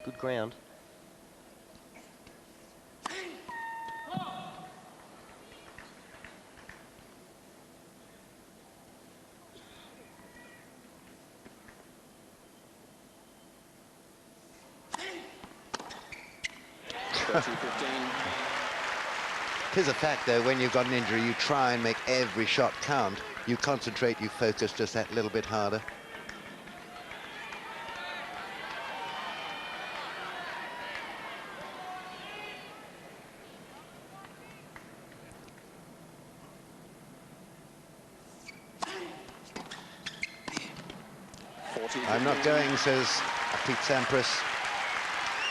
Good ground. It is a fact, though, when you've got an injury, you try and make every shot count. You concentrate, you focus just that little bit harder. I'm not going, says Pete Sampras.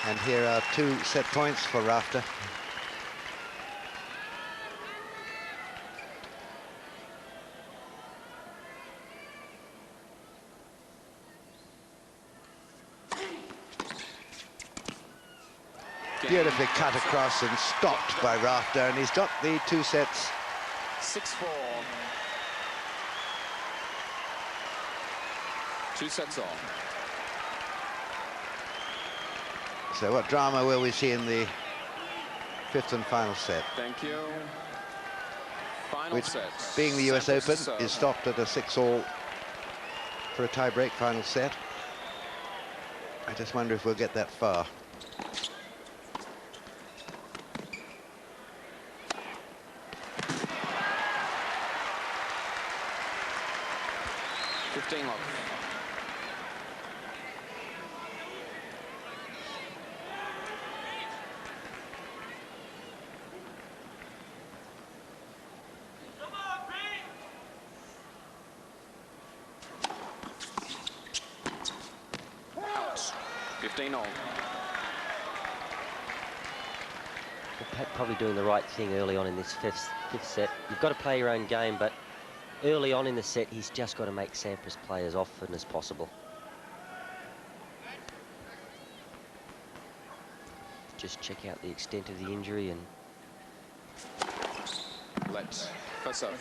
And here are 2 set points for Rafter. Beautifully cut across and stopped by Rafter, and he's got the 2 sets. 6-4. 2 sets on. So what drama will we see in the 5th and final set? Thank you. Final Which, set. being the US Open, Sampras is stopped at a 6-all for a tie-break final set. I just wonder if we'll get that far. Love. Come on, Pete! 15 all. Pat probably doing the right thing early on in this fifth set. You've got to play your own game, but early on in the set, he's just got to make Sampras play as often as possible. Just check out the extent of the injury and... Let's pass up.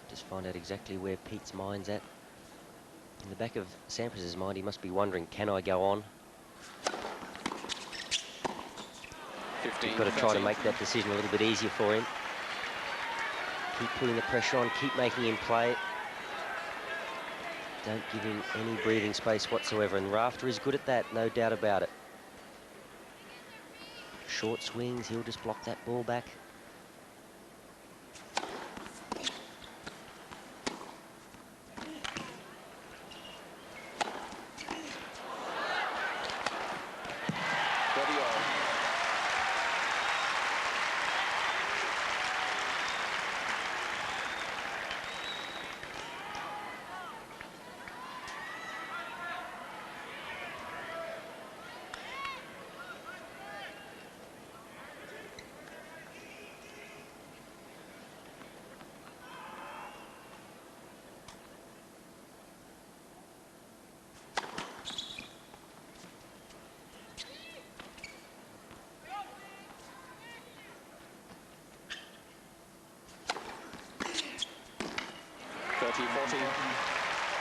Just find out exactly where Pete's mind's at. In the back of Sampras's mind, he must be wondering, can I go on? 15, You've got to 13. try to make that decision a little bit easier for him. Keep putting the pressure on, keep making him play. Don't give him any breathing space whatsoever, and Rafter is good at that, no doubt about it. Short swings, he'll just block that ball back.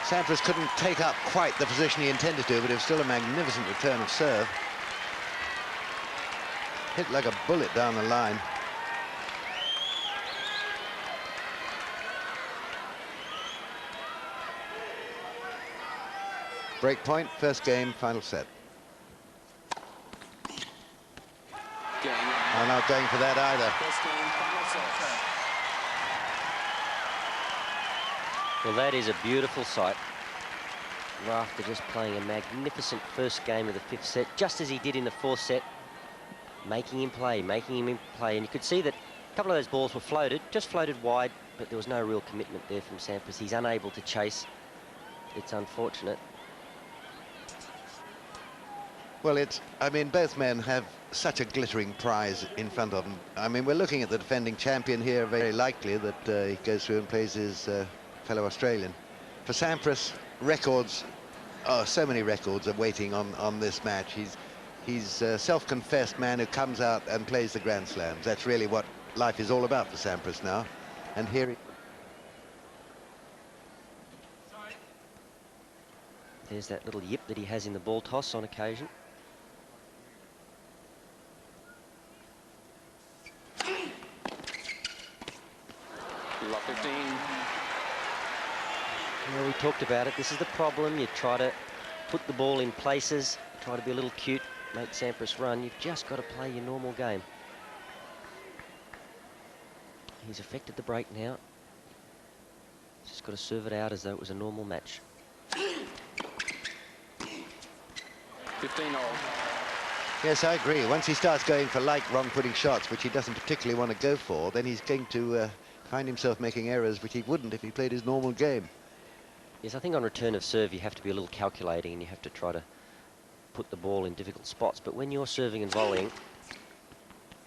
Sampras couldn't take up quite the position he intended to, but it was still a magnificent return of serve. Hit like a bullet down the line. Break point, first game, final set. I'm not going for that either. First game, final set. Well, that is a beautiful sight. Rafter just playing a magnificent first game of the 5th set, just as he did in the 4th set, making him play. And you could see that a couple of those balls were floated, just floated wide, but there was no real commitment there from Sampras. He's unable to chase. It's unfortunate. Well, I mean, both men have such a glittering prize in front of them. I mean, we're looking at the defending champion here, very likely that he goes through and plays his fellow Australian. For Sampras, records, so many records are waiting on this match. He's a self-confessed man who comes out and plays the Grand Slams. That's really what life is all about for Sampras now. And here he... There's that little yip that he has in the ball toss on occasion. Love 15. Well, we talked about it. This is the problem. You try to put the ball in places, try to be a little cute, make Sampras run. You've just got to play your normal game. He's affected the break now. Just got to serve it out as though it was a normal match. 15 all. Yes, I agree. Once he starts going for light wrong-footing shots, which he doesn't particularly want to go for, then he's going to find himself making errors which he wouldn't if he played his normal game. Yes, I think on return of serve you have to be a little calculating and you have to try to put the ball in difficult spots. But when you're serving and volleying,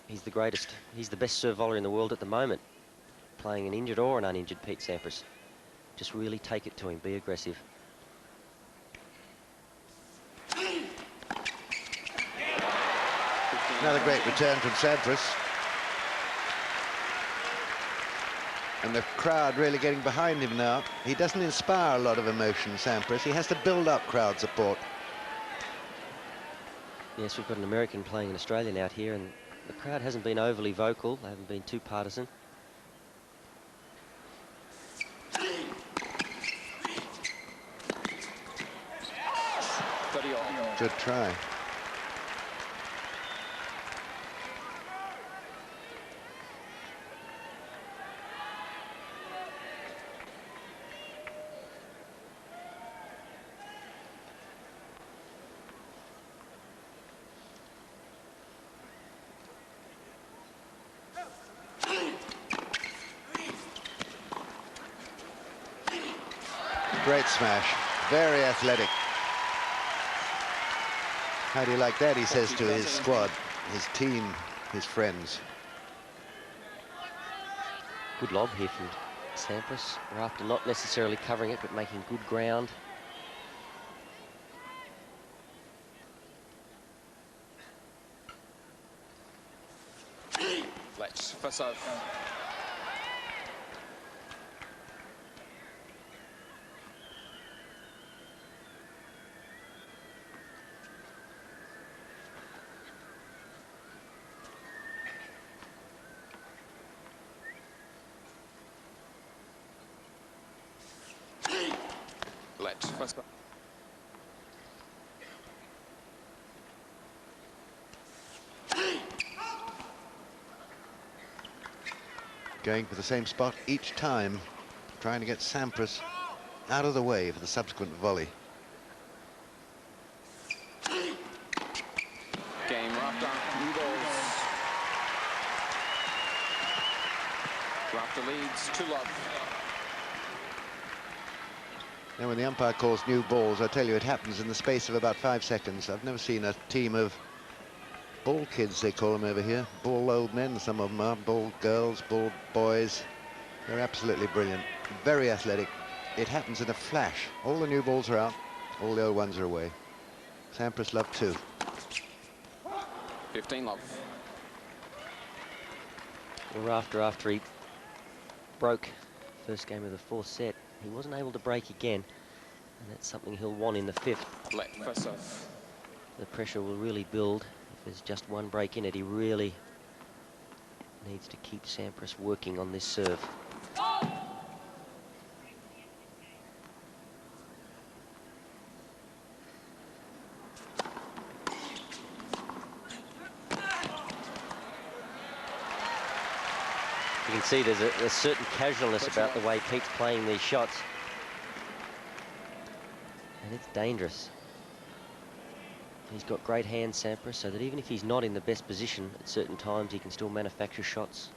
he's the greatest. He's the best serve volley in the world at the moment. Playing an injured or an uninjured Pete Sampras. Just really take it to him. Be aggressive. Another great return from Sampras. And the crowd really getting behind him now. He doesn't inspire a lot of emotion, Sampras. He has to build up crowd support. Yes, we've got an American playing an Australian out here, and the crowd hasn't been overly vocal. They haven't been too partisan. Good try. Great smash. Very athletic. How do you like that, he says to his squad, his team, his friends. Good lob here from Sampras. Rafter not necessarily covering it, but making good ground. Let's first serve. Let's first. Going for the same spot each time, trying to get Sampras out of the way for the subsequent volley. Game Rafter. New balls. Rafter leads 2-love. Now, when the umpire calls new balls, I tell you, it happens in the space of about 5 seconds. I've never seen a team of ball kids, they call them over here. Ball old men, some of them are. Ball girls, ball boys. They're absolutely brilliant. Very athletic. It happens in a flash. All the new balls are out. All the old ones are away. Sampras love 2. 15-love. Well, Rafter, after he broke first game of the fourth set, he wasn't able to break again. And that's something he'll want in the fifth. Let first serve. The pressure will really build. If there's just one break in it, he really needs to keep Sampras working on this serve. You can see there's a certain casualness about the way Pete's playing these shots. And it's dangerous. He's got great hands, Sampras, so that even if he's not in the best position at certain times, he can still manufacture shots.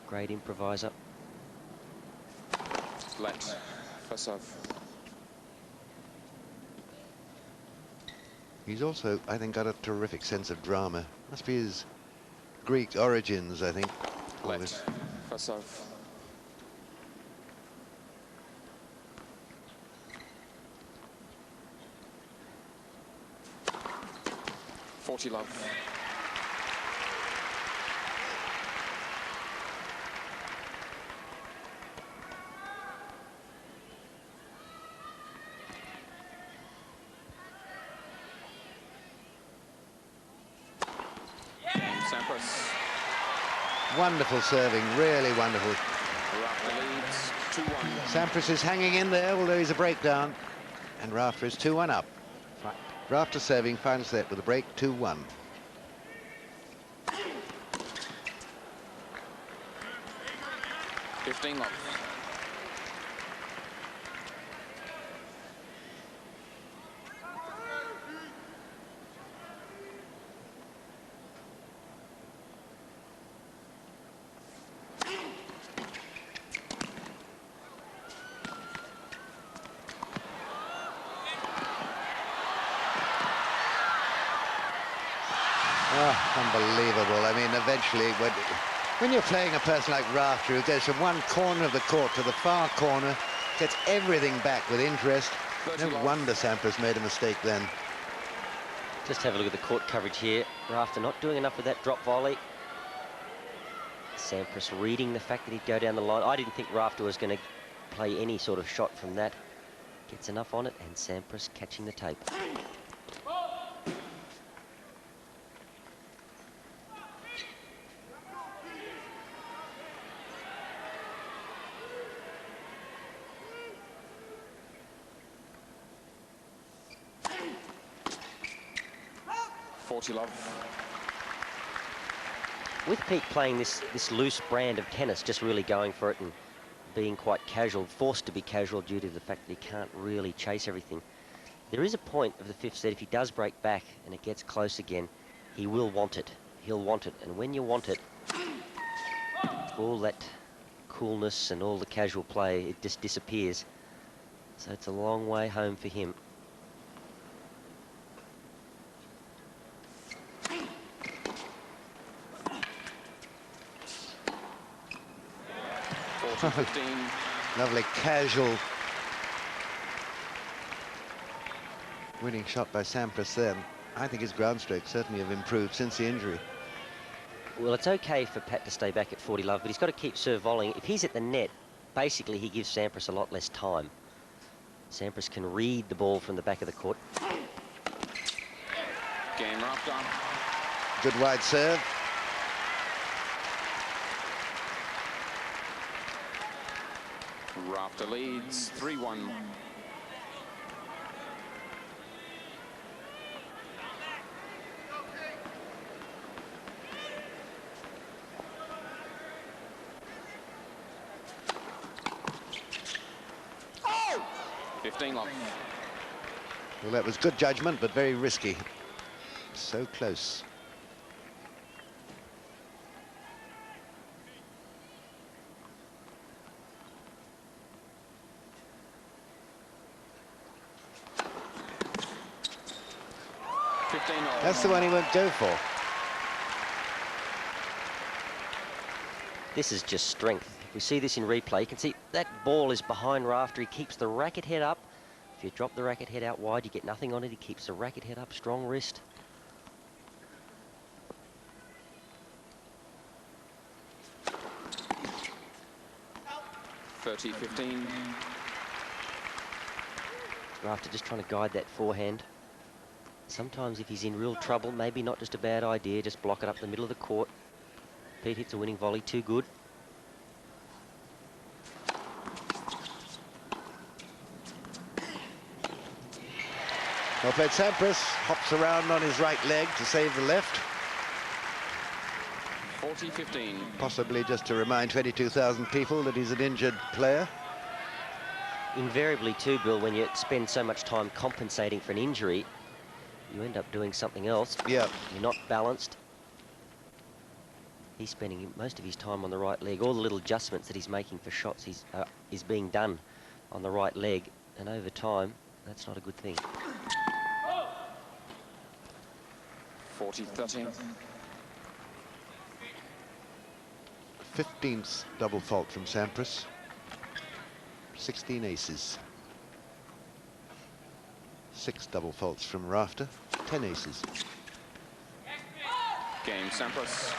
Great improviser. Let first serve. He's also, I think, got a terrific sense of drama. Must be his Greek origins, I think. Let first serve. 40-love. Sampras. Wonderful serving, really wonderful. Rafter leads 2-1. Sampras is hanging in there, although he's a breakdown. And Rafter is 2-1 up. Rafter serving, final set with a break, 2-1. Fifteen love. Oh, unbelievable. I mean, eventually, when you're playing a person like Rafter, who goes from one corner of the court to the far corner, gets everything back with interest, no wonder Sampras made a mistake then. Just have a look at the court coverage here. Rafter not doing enough with that drop volley. Sampras reading the fact that he'd go down the line. I didn't think Rafter was going to play any sort of shot from that. Gets enough on it, and Sampras catching the tape. Love. With Pete playing this loose brand of tennis, just really going for it and being quite casual, forced to be casual due to the fact that he can't really chase everything, there is a point of the fifth set, if he does break back and it gets close again, he will want it. He'll want it. And when you want it, all that coolness and all the casual play, it just disappears. So it's a long way home for him. Lovely casual winning shot by Sampras then. I think his ground strokes certainly have improved since the injury. Well, it's okay for Pat to stay back at 40 love, but he's got to keep serve volleying. If he's at the net, basically he gives Sampras a lot less time. Sampras can read the ball from the back of the court. Game Rafter. Good wide serve. Rafter leads 3-1. Oh! 15 love. Well, that was good judgment, but very risky. So close. That's the one he won't go for. This is just strength. If we see this in replay, you can see that ball is behind Rafter. He keeps the racket head up. If you drop the racket head out wide, you get nothing on it. He keeps the racket head up, strong wrist. (30-15). Rafter just trying to guide that forehand. Sometimes if he's in real trouble, maybe not just a bad idea, just block it up the middle of the court. Pete hits a winning volley, too good. Well played. Sampras hops around on his right leg to save the left. 40-15. Possibly just to remind 22,000 people that he's an injured player. Invariably too, Bill, when you spend so much time compensating for an injury, you end up doing something else. Yeah. You're not balanced. He's spending most of his time on the right leg. All the little adjustments that he's making for shots is being done on the right leg. And over time, that's not a good thing. 40-13. 15th double fault from Sampras. 16 aces. 6 double faults from Rafter. 10 aces. Game Sampras.